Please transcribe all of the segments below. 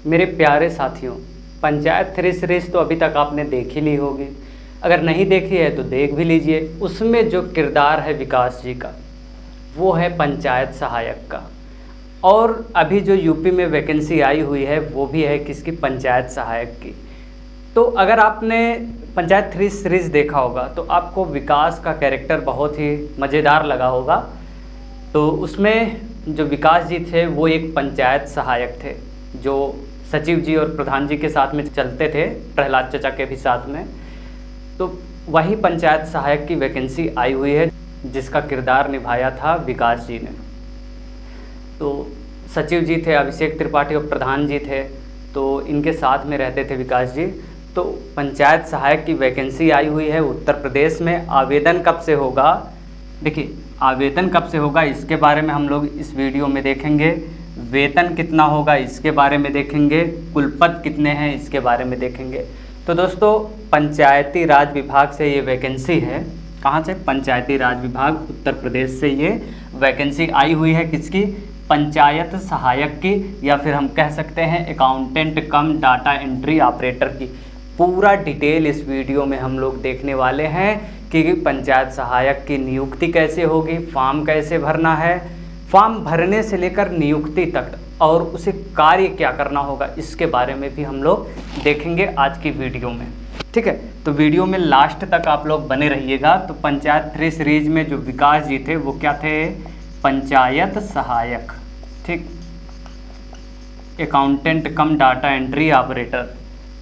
मेरे प्यारे साथियों, पंचायत 3 सीरीज़ तो अभी तक आपने देख ही ली होगी। अगर नहीं देखी है तो देख भी लीजिए। उसमें जो किरदार है विकास जी का, वो है पंचायत सहायक का। और अभी जो यूपी में वैकेंसी आई हुई है वो भी है किसकी, पंचायत सहायक की। तो अगर आपने पंचायत 3 सीरीज़ देखा होगा तो आपको विकास का कैरेक्टर बहुत ही मज़ेदार लगा होगा। तो उसमें जो विकास जी थे वो एक पंचायत सहायक थे, जो सचिव जी और प्रधान जी के साथ में चलते थे, प्रहलाद चचा के भी साथ में। तो वही पंचायत सहायक की वैकेंसी आई हुई है जिसका किरदार निभाया था विकास जी ने। तो सचिव जी थे अभिषेक त्रिपाठी और प्रधान जी थे, तो इनके साथ में रहते थे विकास जी। तो पंचायत सहायक की वैकेंसी आई हुई है उत्तर प्रदेश में। आवेदन कब से होगा, देखिए आवेदन कब से होगा इसके बारे में हम लोग इस वीडियो में देखेंगे। वेतन कितना होगा इसके बारे में देखेंगे। कुलपद कितने हैं इसके बारे में देखेंगे। तो दोस्तों, पंचायती राज विभाग से ये वैकेंसी है। कहाँ से? पंचायती राज विभाग उत्तर प्रदेश से ये वैकेंसी आई हुई है। किसकी? पंचायत सहायक की, या फिर हम कह सकते हैं अकाउंटेंट कम डाटा एंट्री ऑपरेटर की। पूरा डिटेल इस वीडियो में हम लोग देखने वाले हैं कि पंचायत सहायक की नियुक्ति कैसे होगी, फॉर्म कैसे भरना है, फॉर्म भरने से लेकर नियुक्ति तक, और उसे कार्य क्या करना होगा, इसके बारे में भी हम लोग देखेंगे आज की वीडियो में। ठीक है, तो वीडियो में लास्ट तक आप लोग बने रहिएगा। तो पंचायत 3 सीरीज में जो विकास जी थे वो क्या थे? पंचायत सहायक। ठीक, अकाउंटेंट कम डाटा एंट्री ऑपरेटर।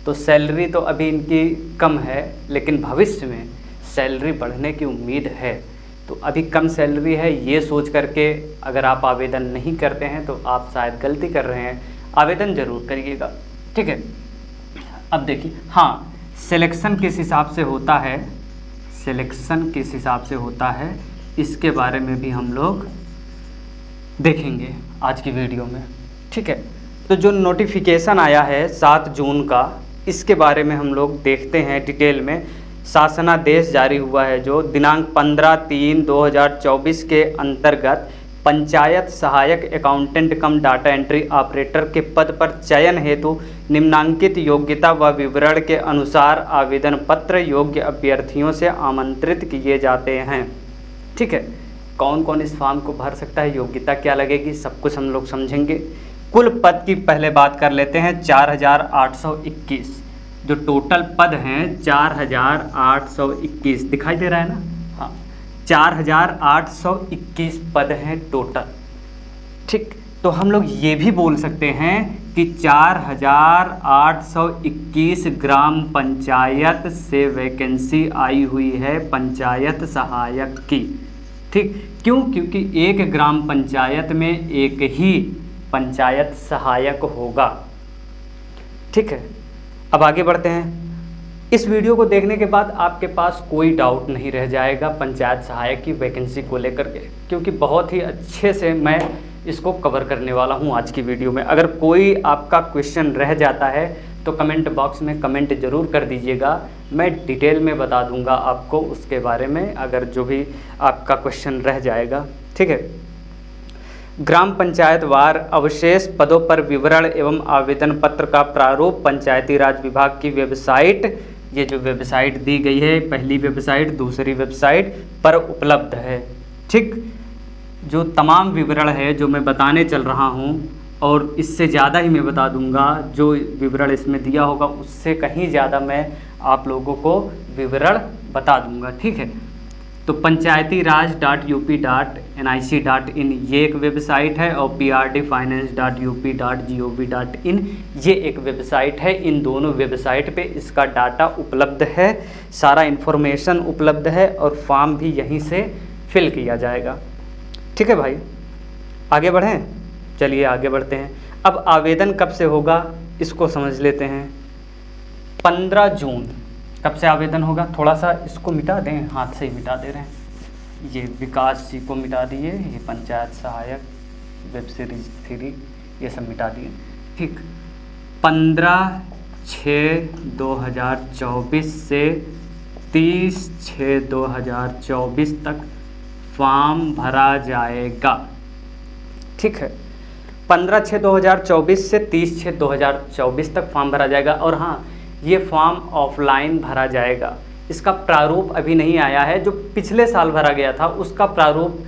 तो सैलरी तो अभी इनकी कम है, लेकिन भविष्य में सैलरी बढ़ने की उम्मीद है। तो अभी कम सैलरी है, ये सोच करके अगर आप आवेदन नहीं करते हैं तो आप शायद गलती कर रहे हैं। आवेदन ज़रूर करिएगा। ठीक है, अब देखिए, हाँ, सिलेक्शन किस हिसाब से होता है, सिलेक्शन किस हिसाब से होता है इसके बारे में भी हम लोग देखेंगे आज की वीडियो में। ठीक है, तो जो नोटिफिकेशन आया है 7 जून का, इसके बारे में हम लोग देखते हैं डिटेल में। शासनादेश जारी हुआ है जो दिनांक 15/3/2024 के अंतर्गत पंचायत सहायक अकाउंटेंट कम डाटा एंट्री ऑपरेटर के पद पर चयन हेतु निम्नांकित योग्यता व विवरण के अनुसार आवेदन पत्र योग्य अभ्यर्थियों से आमंत्रित किए जाते हैं। ठीक है, कौन कौन इस फॉर्म को भर सकता है, योग्यता क्या लगेगी, सब कुछ हम लोग समझेंगे। कुल पद की पहले बात कर लेते हैं। 4821 जो टोटल पद हैं, 4821 दिखाई दे रहा है ना? हाँ, 4821 पद हैं टोटल। ठीक, तो हम लोग ये भी बोल सकते हैं कि 4821 ग्राम पंचायत से वैकेंसी आई हुई है पंचायत सहायक की। ठीक, क्यों? क्योंकि एक ग्राम पंचायत में एक ही पंचायत सहायक होगा। ठीक है, अब आगे बढ़ते हैं। इस वीडियो को देखने के बाद आपके पास कोई डाउट नहीं रह जाएगा पंचायत सहायक की वैकेंसी को लेकर के, क्योंकि बहुत ही अच्छे से मैं इसको कवर करने वाला हूं आज की वीडियो में। अगर कोई आपका क्वेश्चन रह जाता है तो कमेंट बॉक्स में कमेंट ज़रूर कर दीजिएगा, मैं डिटेल में बता दूंगा आपको उसके बारे में, अगर जो भी आपका क्वेश्चन रह जाएगा। ठीक है, ग्राम पंचायत वार अवशेष पदों पर विवरण एवं आवेदन पत्र का प्रारूप पंचायती राज विभाग की वेबसाइट, ये जो वेबसाइट दी गई है, पहली वेबसाइट, दूसरी वेबसाइट पर उपलब्ध है। ठीक, जो तमाम विवरण है जो मैं बताने चल रहा हूँ, और इससे ज़्यादा ही मैं बता दूंगा, जो विवरण इसमें दिया होगा उससे कहीं ज़्यादा मैं आप लोगों को विवरण बता दूंगा। ठीक है, तो पंचायती राज.up.nic.in ये एक वेबसाइट है, और prtfinance.up.gov.in ये एक वेबसाइट है। इन दोनों वेबसाइट पे इसका डाटा उपलब्ध है, सारा इन्फॉर्मेशन उपलब्ध है, और फॉर्म भी यहीं से फिल किया जाएगा। ठीक है भाई, आगे बढ़ें। चलिए आगे बढ़ते हैं। अब आवेदन कब से होगा इसको समझ लेते हैं। 15 जून कब से आवेदन होगा? थोड़ा सा इसको मिटा दें, हाथ से ही मिटा दे रहे हैं। ये विकास जी को मिटा दिए, ये पंचायत सहायक वेब सीरीज 3 ये सब मिटा दिए। ठीक, 15/6/2024 से 30/6/2024 तक फॉर्म भरा जाएगा। ठीक है, 15/6/2024 से 30/6/2024 तक फॉर्म भरा जाएगा। और हाँ, ये फॉर्म ऑफलाइन भरा जाएगा। इसका प्रारूप अभी नहीं आया है। जो पिछले साल भरा गया था उसका प्रारूप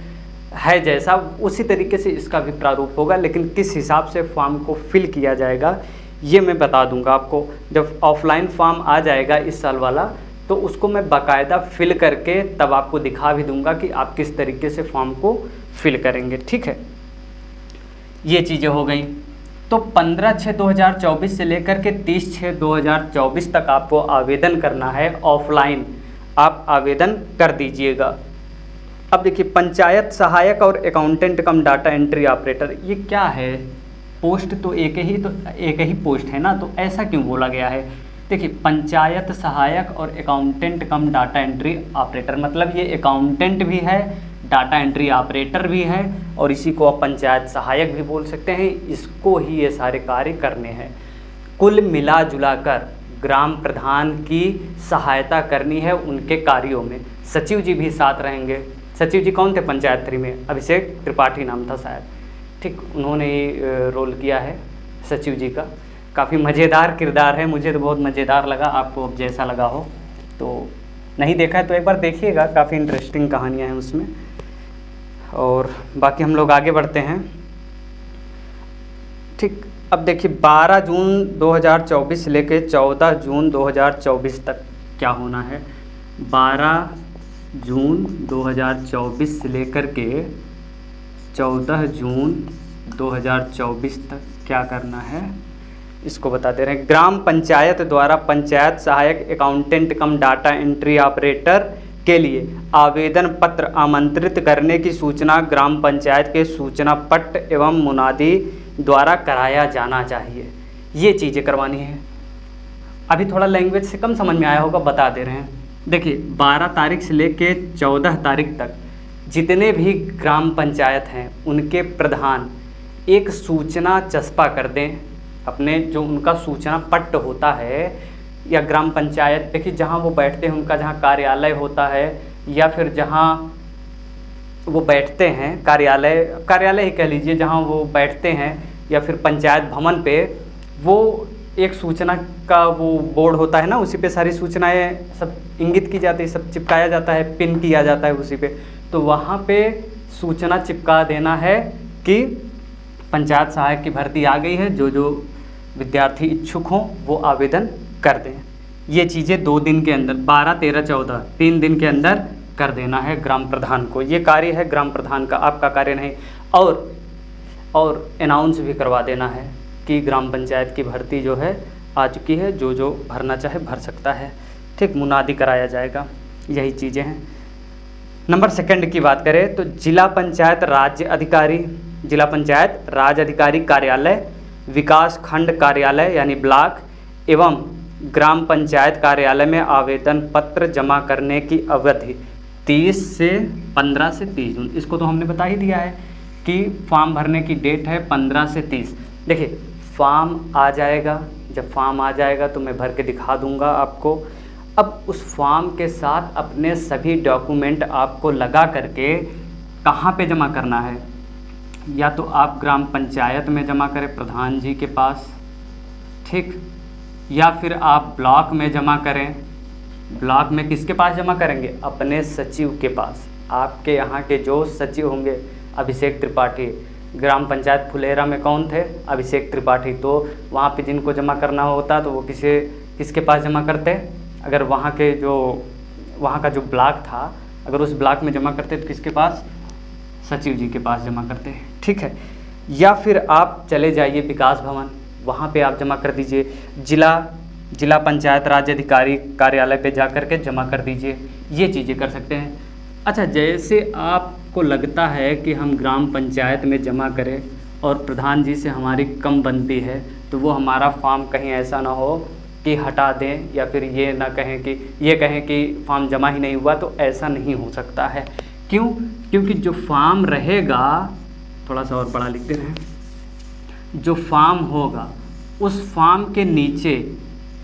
है जैसा, उसी तरीके से इसका भी प्रारूप होगा, लेकिन किस हिसाब से फॉर्म को फिल किया जाएगा ये मैं बता दूंगा आपको। जब ऑफलाइन फॉर्म आ जाएगा इस साल वाला, तो उसको मैं बाकायदा फिल करके तब आपको दिखा भी दूंगा कि आप किस तरीके से फॉर्म को फिल करेंगे। ठीक है, ये चीज़ें हो गई। तो 15/6/2024 से लेकर के 30/6/2024 तक आपको आवेदन करना है ऑफलाइन। आप आवेदन कर दीजिएगा। अब देखिए, पंचायत सहायक और अकाउंटेंट कम डाटा एंट्री ऑपरेटर, ये क्या है? पोस्ट तो एक ही पोस्ट है ना, तो ऐसा क्यों बोला गया है? देखिए, पंचायत सहायक और अकाउंटेंट कम डाटा एंट्री ऑपरेटर, मतलब ये अकाउंटेंट भी है, डाटा एंट्री ऑपरेटर भी है, और इसी को आप पंचायत सहायक भी बोल सकते हैं। इसको ही ये सारे कार्य करने हैं। कुल मिला जुला कर ग्राम प्रधान की सहायता करनी है उनके कार्यों में। सचिव जी भी साथ रहेंगे। सचिव जी कौन थे पंचायत 3 में? अभिषेक त्रिपाठी नाम था शायद। ठीक, उन्होंने ही रोल किया है सचिव जी का। काफ़ी मज़ेदार किरदार है, मुझे तो बहुत मज़ेदार लगा। आपको अब जैसा लगा हो, तो नहीं देखा है तो एक बार देखिएगा, काफ़ी इंटरेस्टिंग कहानियाँ हैं उसमें। और बाकी हम लोग आगे बढ़ते हैं। ठीक, अब देखिए 12 जून 2024 से लेके 14 जून 2024 तक क्या होना है। 12 जून 2024 से लेकर के 14 जून 2024 तक क्या करना है इसको बता दे रहे हैं। ग्राम पंचायत द्वारा पंचायत सहायक अकाउंटेंट कम डाटा एंट्री ऑपरेटर के लिए आवेदन पत्र आमंत्रित करने की सूचना ग्राम पंचायत के सूचना पट्ट एवं मुनादी द्वारा कराया जाना चाहिए। ये चीज़ें करवानी है। अभी थोड़ा लैंग्वेज से कम समझ में आया होगा, बता दे रहे हैं। देखिए, 12 तारीख से लेके 14 तारीख तक जितने भी ग्राम पंचायत हैं उनके प्रधान एक सूचना चस्पा कर दें अपने, जो उनका सूचना पट्ट होता है या ग्राम पंचायत, देखिए जहाँ वो बैठते हैं उनका जहाँ कार्यालय होता है, या फिर जहाँ वो बैठते हैं कार्यालय ही कह लीजिए, जहाँ वो बैठते हैं, या फिर पंचायत भवन पे वो एक सूचना का वो बोर्ड होता है ना, उसी पे सारी सूचनाएं सब इंगित की जाती है, सब चिपकाया जाता है, पिन किया जाता है उसी पे। तो वहाँ पे सूचना चिपका देना है कि पंचायत सहायक की भर्ती आ गई है, जो विद्यार्थी इच्छुक हों वो आवेदन कर दें। ये चीज़ें 2 दिन के अंदर, 12, 13, 14, 3 दिन के अंदर कर देना है ग्राम प्रधान को। ये कार्य है ग्राम प्रधान का, आपका कार्य नहीं। और अनाउंस भी करवा देना है कि ग्राम पंचायत की भर्ती जो है आ चुकी है, जो भरना चाहे भर सकता है। ठीक, मुनादी कराया जाएगा। यही चीज़ें हैं। नंबर 2 की बात करें तो जिला पंचायत राज्य अधिकारी कार्यालय, विकास खंड कार्यालय यानी ब्लॉक एवं ग्राम पंचायत कार्यालय में आवेदन पत्र जमा करने की अवधि 15 से 30 जून। इसको तो हमने बता ही दिया है कि फॉर्म भरने की डेट है 15 से 30। देखिए, फॉर्म आ जाएगा, जब फॉर्म आ जाएगा तो मैं भर के दिखा दूंगा आपको। अब उस फॉर्म के साथ अपने सभी डॉक्यूमेंट आपको लगा करके कहाँ पे जमा करना है? या तो आप ग्राम पंचायत में जमा करें प्रधान जी के पास, ठीक, या फिर आप ब्लॉक में जमा करें। ब्लॉक में किसके पास जमा करेंगे? अपने सचिव के पास। आपके यहाँ के जो सचिव होंगे, अभिषेक त्रिपाठी, ग्राम पंचायत फुलेरा में कौन थे? अभिषेक त्रिपाठी। तो वहाँ पे जिनको जमा करना होता तो वो किसके पास जमा करते? अगर वहाँ का जो ब्लॉक था, अगर उस ब्लॉक में जमा करते तो किसके पास? सचिव जी के पास जमा करते हैं। ठीक है, या फिर आप चले जाइए विकास भवन, वहाँ पे आप जमा कर दीजिए। जिला पंचायत राज्य अधिकारी कार्यालय पे जा कर के जमा कर दीजिए। ये चीज़ें कर सकते हैं। अच्छा, जैसे आपको लगता है कि हम ग्राम पंचायत में जमा करें और प्रधान जी से हमारी कम बनती है, तो वो हमारा फॉर्म कहीं ऐसा ना हो कि हटा दें, या फिर ये कहें कि फॉर्म जमा ही नहीं हुआ, तो ऐसा नहीं हो सकता है। क्यों? क्योंकि जो फॉर्म रहेगा, थोड़ा सा और बड़ा लिख दे रहे हैं, जो फॉर्म होगा उस फॉर्म के नीचे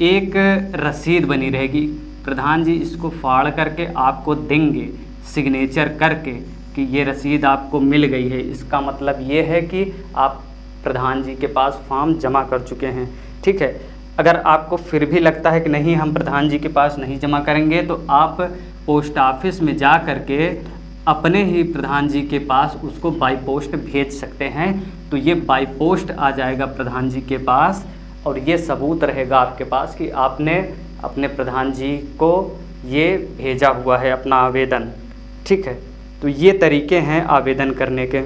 एक रसीद बनी रहेगी। प्रधान जी इसको फाड़ करके आपको देंगे सिग्नेचर करके कि ये रसीद आपको मिल गई है। इसका मतलब ये है कि आप प्रधान जी के पास फॉर्म जमा कर चुके हैं। ठीक है, अगर आपको फिर भी लगता है कि नहीं हम प्रधान जी के पास नहीं जमा करेंगे, तो आप पोस्ट ऑफिस में जा कर के अपने ही प्रधान जी के पास उसको बाई पोस्ट भेज सकते हैं। तो ये बाई पोस्ट आ जाएगा प्रधान जी के पास, और ये सबूत रहेगा आपके पास कि आपने अपने प्रधान जी को ये भेजा हुआ है अपना आवेदन। ठीक है, तो ये तरीके हैं आवेदन करने के।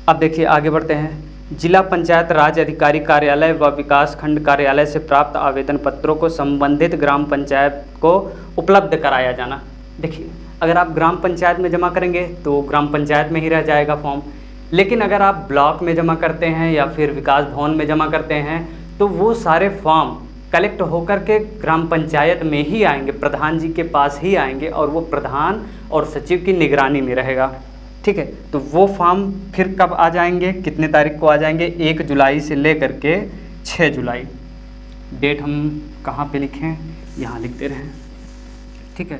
अब देखिए आगे बढ़ते हैं। जिला पंचायत राज अधिकारी कार्यालय व विकास खंड कार्यालय से प्राप्त आवेदन पत्रों को संबंधित ग्राम पंचायत को उपलब्ध कराया जाना। देखिए, अगर आप ग्राम पंचायत में जमा करेंगे तो ग्राम पंचायत में ही रह जाएगा फॉर्म, लेकिन अगर आप ब्लॉक में जमा करते हैं या फिर विकास भवन में जमा करते हैं तो वो सारे फॉर्म कलेक्ट होकर के ग्राम पंचायत में ही आएंगे, प्रधान जी के पास ही आएंगे, और वो प्रधान और सचिव की निगरानी में रहेगा। ठीक है, तो वो फॉर्म फिर कब आ जाएंगे, कितने तारीख को आ जाएंगे? 1 जुलाई से लेकर के 6 जुलाई। डेट हम कहाँ पे लिखें? यहाँ लिखते रहें। ठीक है,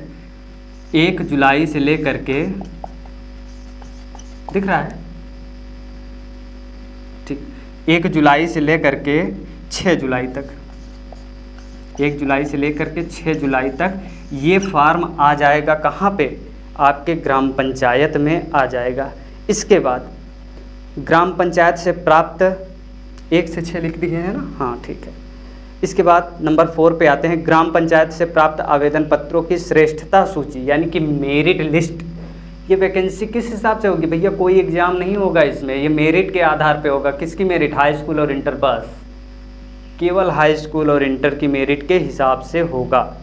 1 जुलाई से लेकर के, दिख रहा है? ठीक, 1 जुलाई से लेकर के 6 जुलाई तक, 1 जुलाई से लेकर के 6 जुलाई तक ये फॉर्म आ जाएगा। कहाँ पे? आपके ग्राम पंचायत में आ जाएगा। इसके बाद ग्राम पंचायत से प्राप्त 1 से 6 लिख दिए हैं ना? हाँ ठीक है। इसके बाद नंबर 4 पे आते हैं। ग्राम पंचायत से प्राप्त आवेदन पत्रों की श्रेष्ठता सूची, यानी कि मेरिट लिस्ट। ये वैकेंसी किस हिसाब से होगी भैया? कोई एग्ज़ाम नहीं होगा इसमें, ये मेरिट के आधार पे होगा। किसकी मेरिट? हाई स्कूल और इंटर, बस केवल हाई स्कूल और इंटर की मेरिट के हिसाब से होगा।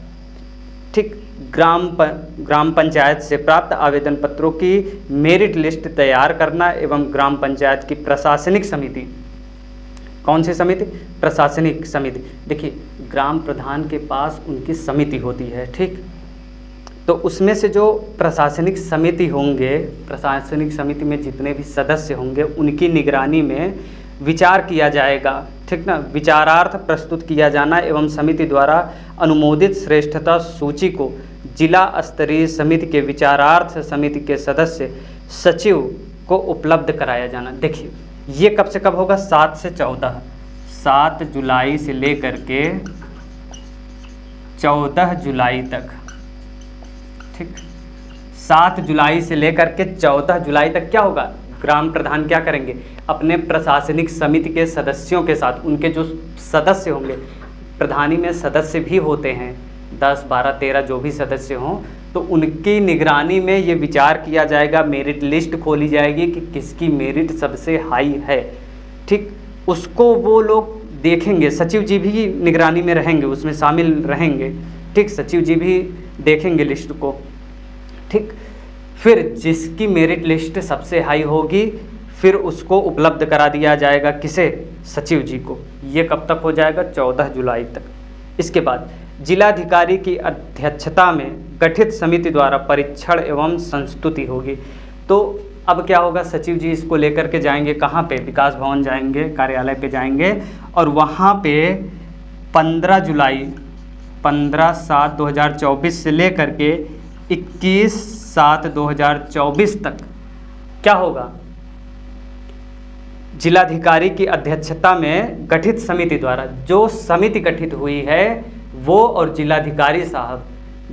ठीक, ग्राम पंचायत से प्राप्त आवेदन पत्रों की मेरिट लिस्ट तैयार करना एवं ग्राम पंचायत की प्रशासनिक समिति, कौन सी समिति? प्रशासनिक समिति। देखिए, ग्राम प्रधान के पास उनकी समिति होती है। ठीक, तो उसमें से जो प्रशासनिक समिति होंगे, प्रशासनिक समिति में जितने भी सदस्य होंगे उनकी निगरानी में विचार किया जाएगा। ठीक ना, विचारार्थ प्रस्तुत किया जाना एवं समिति द्वारा अनुमोदित श्रेष्ठता सूची को जिला स्तरीय समिति के विचारार्थ समिति के सदस्य सचिव को उपलब्ध कराया जाना। देखिए, ये कब से कब होगा? 7 से 14, 7 जुलाई से लेकर के 14 जुलाई तक। ठीक, 7 जुलाई से लेकर के 14 जुलाई तक क्या होगा? ग्राम प्रधान क्या करेंगे? अपने प्रशासनिक समिति के सदस्यों के साथ, उनके जो सदस्य होंगे, प्रधानी में सदस्य भी होते हैं 10, 12, 13 जो भी सदस्य हों, तो उनकी निगरानी में ये विचार किया जाएगा, मेरिट लिस्ट खोली जाएगी कि किसकी मेरिट सबसे हाई है। ठीक, उसको वो लोग देखेंगे, सचिव जी भी निगरानी में रहेंगे, उसमें शामिल रहेंगे। ठीक, सचिव जी भी देखेंगे लिस्ट को। ठीक, फिर जिसकी मेरिट लिस्ट सबसे हाई होगी फिर उसको उपलब्ध करा दिया जाएगा। किसे? सचिव जी को। ये कब तक हो जाएगा? 14 जुलाई तक। इसके बाद जिलाधिकारी की अध्यक्षता में गठित समिति द्वारा परीक्षण एवं संस्तुति होगी। तो अब क्या होगा? सचिव जी इसको लेकर के जाएंगे कहाँ पे? विकास भवन जाएंगे, कार्यालय पे जाएंगे, और वहाँ पे 15 जुलाई 15/7/2024 से लेकर के 21/7/2024 तक क्या होगा? जिलाधिकारी की अध्यक्षता में गठित समिति द्वारा, जो समिति गठित हुई है वो और जिलाधिकारी साहब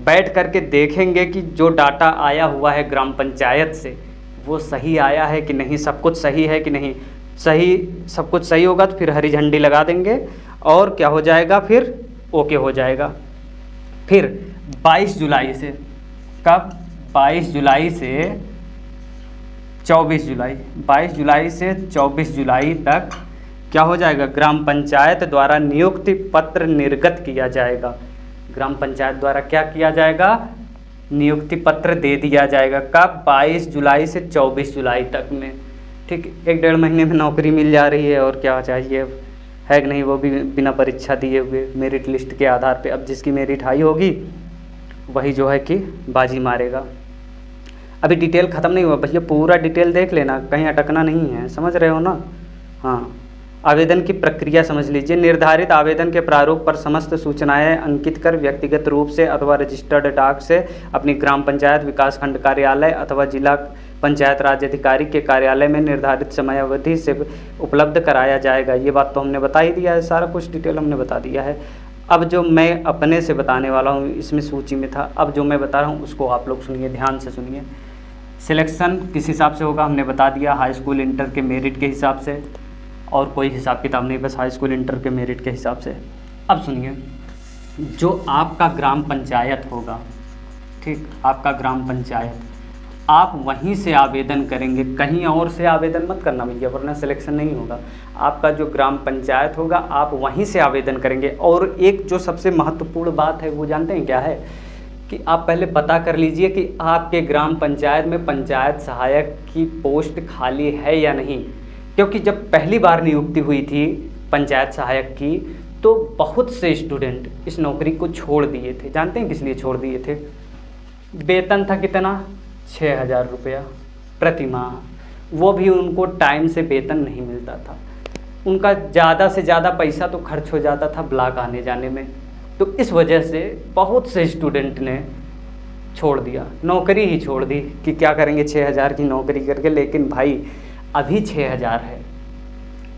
बैठ करके देखेंगे कि जो डाटा आया हुआ है ग्राम पंचायत से वो सही आया है कि नहीं, सब कुछ सही है कि नहीं। सही, सब कुछ सही होगा तो फिर हरी झंडी लगा देंगे और क्या हो जाएगा? फिर ओके हो जाएगा। फिर 22 जुलाई से, कब? 22 जुलाई से 24 जुलाई, 22 जुलाई से 24 जुलाई तक क्या हो जाएगा? ग्राम पंचायत द्वारा नियुक्ति पत्र निर्गत किया जाएगा। ग्राम पंचायत द्वारा क्या किया जाएगा? नियुक्ति पत्र दे दिया जाएगा। कब? 22 जुलाई से 24 जुलाई तक में। ठीक, 1-1.5 महीने में नौकरी मिल जा रही है, और क्या चाहिए, है कि नहीं? वो भी बिना परीक्षा दिए हुए, मेरिट लिस्ट के आधार पे। अब जिसकी मेरिट हाई होगी वही जो है कि बाजी मारेगा। अभी डिटेल ख़त्म नहीं हुआ भैया, पूरा डिटेल देख लेना, कहीं अटकना नहीं है, समझ रहे हो ना? हाँ, आवेदन की प्रक्रिया समझ लीजिए। निर्धारित आवेदन के प्रारूप पर समस्त सूचनाएं अंकित कर व्यक्तिगत रूप से अथवा रजिस्टर्ड डाक से अपनी ग्राम पंचायत, विकास खंड कार्यालय अथवा जिला पंचायत राज अधिकारी के कार्यालय में निर्धारित समयावधि से उपलब्ध कराया जाएगा। ये बात तो हमने बता ही दिया है, सारा कुछ डिटेल हमने बता दिया है। अब जो मैं अपने से बताने वाला हूँ, इसमें सूची में था, अब जो मैं बता रहा हूँ उसको आप लोग सुनिए, ध्यान से सुनिए। सिलेक्शन किस हिसाब से होगा हमने बता दिया, हाई स्कूल इंटर के मेरिट के हिसाब से, और कोई हिसाब किताब नहीं, बस हाई स्कूल इंटर के मेरिट के हिसाब से। अब सुनिए, जो आपका ग्राम पंचायत होगा, ठीक, आपका ग्राम पंचायत, आप वहीं से आवेदन करेंगे, कहीं और से आवेदन मत करना भैया, वरना सिलेक्शन नहीं होगा। आपका जो ग्राम पंचायत होगा आप वहीं से आवेदन करेंगे। और एक जो सबसे महत्वपूर्ण बात है वो जानते हैं क्या है, कि आप पहले पता कर लीजिए कि आपके ग्राम पंचायत में पंचायत सहायक की पोस्ट खाली है या नहीं। क्योंकि जब पहली बार नियुक्ति हुई थी पंचायत सहायक की, तो बहुत से स्टूडेंट इस नौकरी को छोड़ दिए थे। जानते हैं किस लिए छोड़ दिए थे? वेतन था कितना, 6,000 रुपया प्रति माह, वो भी उनको टाइम से वेतन नहीं मिलता था। उनका ज़्यादा से ज़्यादा पैसा तो खर्च हो जाता था ब्लॉक आने जाने में। तो इस वजह से बहुत से स्टूडेंट ने छोड़ दिया, नौकरी ही छोड़ दी कि क्या करेंगे 6,000 की नौकरी करके। लेकिन भाई अभी 6,000 है,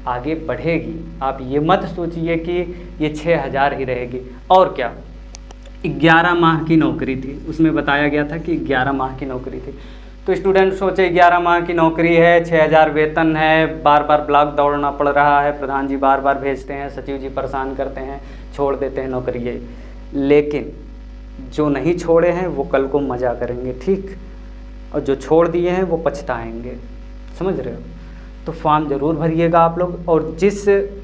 आगे बढ़ेगी। आप ये मत सोचिए कि ये 6,000 ही रहेगी। और क्या, 11 माह की नौकरी थी, उसमें बताया गया था कि 11 माह की नौकरी थी। तो स्टूडेंट सोचे 11 माह की नौकरी है, 6,000 वेतन है, बार बार ब्लॉक दौड़ना पड़ रहा है, प्रधान जी बार बार भेजते हैं, सचिव जी परेशान करते हैं, छोड़ देते हैं नौकरी ये। लेकिन जो नहीं छोड़े हैं वो कल को मज़ा करेंगे, ठीक, और जो छोड़ दिए हैं वो पछताएंगे, समझ रहे हो? तो फॉर्म ज़रूर भरिएगा आप लोग। और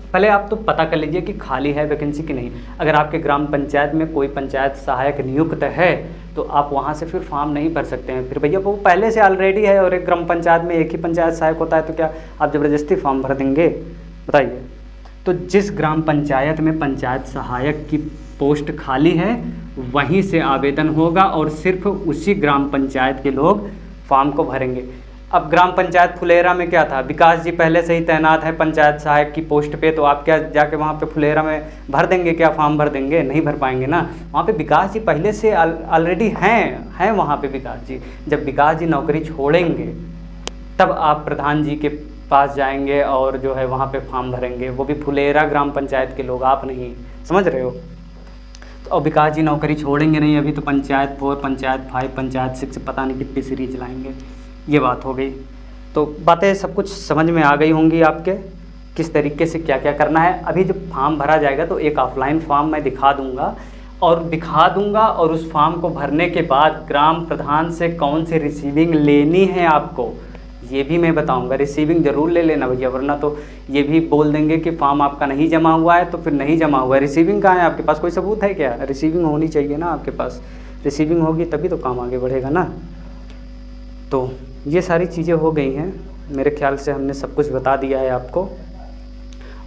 पहले आप तो पता कर लीजिए कि खाली है वैकेंसी कि नहीं। अगर आपके ग्राम पंचायत में कोई पंचायत सहायक नियुक्त है तो आप वहाँ से फिर फॉर्म नहीं भर सकते हैं। फिर भैया वो पहले से ऑलरेडी है और एक ग्राम पंचायत में एक ही पंचायत सहायक होता है, तो क्या आप ज़बरदस्ती फॉर्म भर देंगे? बताइए। तो जिस ग्राम पंचायत में पंचायत सहायक की पोस्ट खाली है वहीं से आवेदन होगा और सिर्फ उसी ग्राम पंचायत के लोग फॉर्म को भरेंगे। अब ग्राम पंचायत फुलेरा में क्या था, विकास जी पहले से ही तैनात है पंचायत सहायक की पोस्ट पे, तो आप क्या जाके वहाँ पे फुलेरा में भर देंगे? क्या फॉर्म भर देंगे? नहीं भर पाएंगे ना। वहाँ पे विकास जी पहले से ऑलरेडी हैं वहाँ पे विकास जी। जब विकास जी नौकरी छोड़ेंगे तब आप प्रधान जी के पास जाएंगे और जो है वहाँ पे फॉर्म भरेंगे, वो भी फुलेरा ग्राम पंचायत के लोग, आप नहीं, समझ रहे हो? तो अब विकास जी नौकरी छोड़ेंगे नहीं, अभी तो पंचायत 4, पंचायत 5, पंचायत 6 पता नहीं कितनी सीरीज चलाएंगे। ये बात हो गई। तो बातें सब कुछ समझ में आ गई होंगी आपके, किस तरीके से क्या क्या करना है। अभी जब फॉर्म भरा जाएगा तो एक ऑफलाइन फॉर्म मैं दिखा दूंगा और उस फॉर्म को भरने के बाद ग्राम प्रधान से कौन सी रिसीविंग लेनी है आपको, ये भी मैं बताऊंगा। रिसीविंग ज़रूर ले लेना भैया, वरना तो ये भी बोल देंगे कि फॉर्म आपका नहीं जमा हुआ है, तो फिर नहीं जमा हुआ है। रिसीविंग कहाँ है आपके पास? कोई सबूत है क्या? रिसीविंग होनी चाहिए ना आपके पास, रिसीविंग होगी तभी तो काम आगे बढ़ेगा ना। तो ये सारी चीज़ें हो गई हैं, मेरे ख्याल से हमने सब कुछ बता दिया है आपको।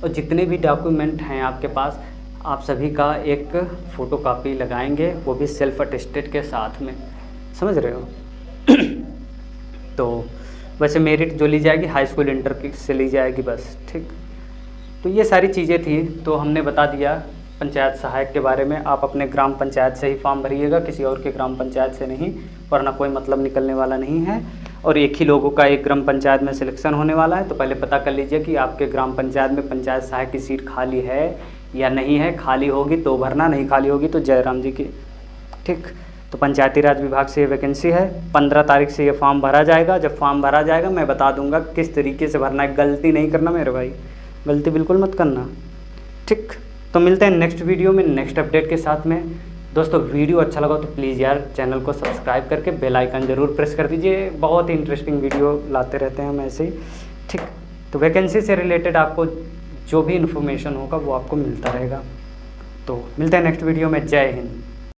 और जितने भी डॉक्यूमेंट हैं आपके पास, आप सभी का एक फ़ोटोकॉपी लगाएंगे, वो भी सेल्फ अटेस्टेड के साथ में, समझ रहे हो? तो वैसे मेरिट जो ली जाएगी हाई स्कूल इंटर की से ली जाएगी बस, ठीक। तो ये सारी चीज़ें थी, तो हमने बता दिया पंचायत सहायक के बारे में। आप अपने ग्राम पंचायत से ही फॉर्म भरिएगा, किसी और के ग्राम पंचायत से नहीं, वरना कोई मतलब निकलने वाला नहीं है। और एक ही लोगों का एक ग्राम पंचायत में सिलेक्शन होने वाला है। तो पहले पता कर लीजिए कि आपके ग्राम पंचायत में पंचायत सहायक की सीट खाली है या नहीं है। खाली होगी तो भरना, नहीं खाली होगी तो जयराम जी की, ठीक। तो पंचायती राज विभाग से ये वैकेंसी है। 15 तारीख से ये फॉर्म भरा जाएगा। जब फॉर्म भरा जाएगा मैं बता दूंगा किस तरीके से भरना है। गलती नहीं करना मेरे भाई, गलती बिल्कुल मत करना, ठीक। तो मिलते हैं नेक्स्ट वीडियो में नेक्स्ट अपडेट के साथ में। दोस्तों वीडियो अच्छा लगा तो प्लीज़ यार चैनल को सब्सक्राइब करके बेल आइकन ज़रूर प्रेस कर दीजिए। बहुत ही इंटरेस्टिंग वीडियो लाते रहते हैं हम ऐसे ही, ठीक। तो वैकेंसी से रिलेटेड आपको जो भी इन्फॉर्मेशन होगा वो आपको मिलता रहेगा। तो मिलते हैं नेक्स्ट वीडियो में। जय हिंद।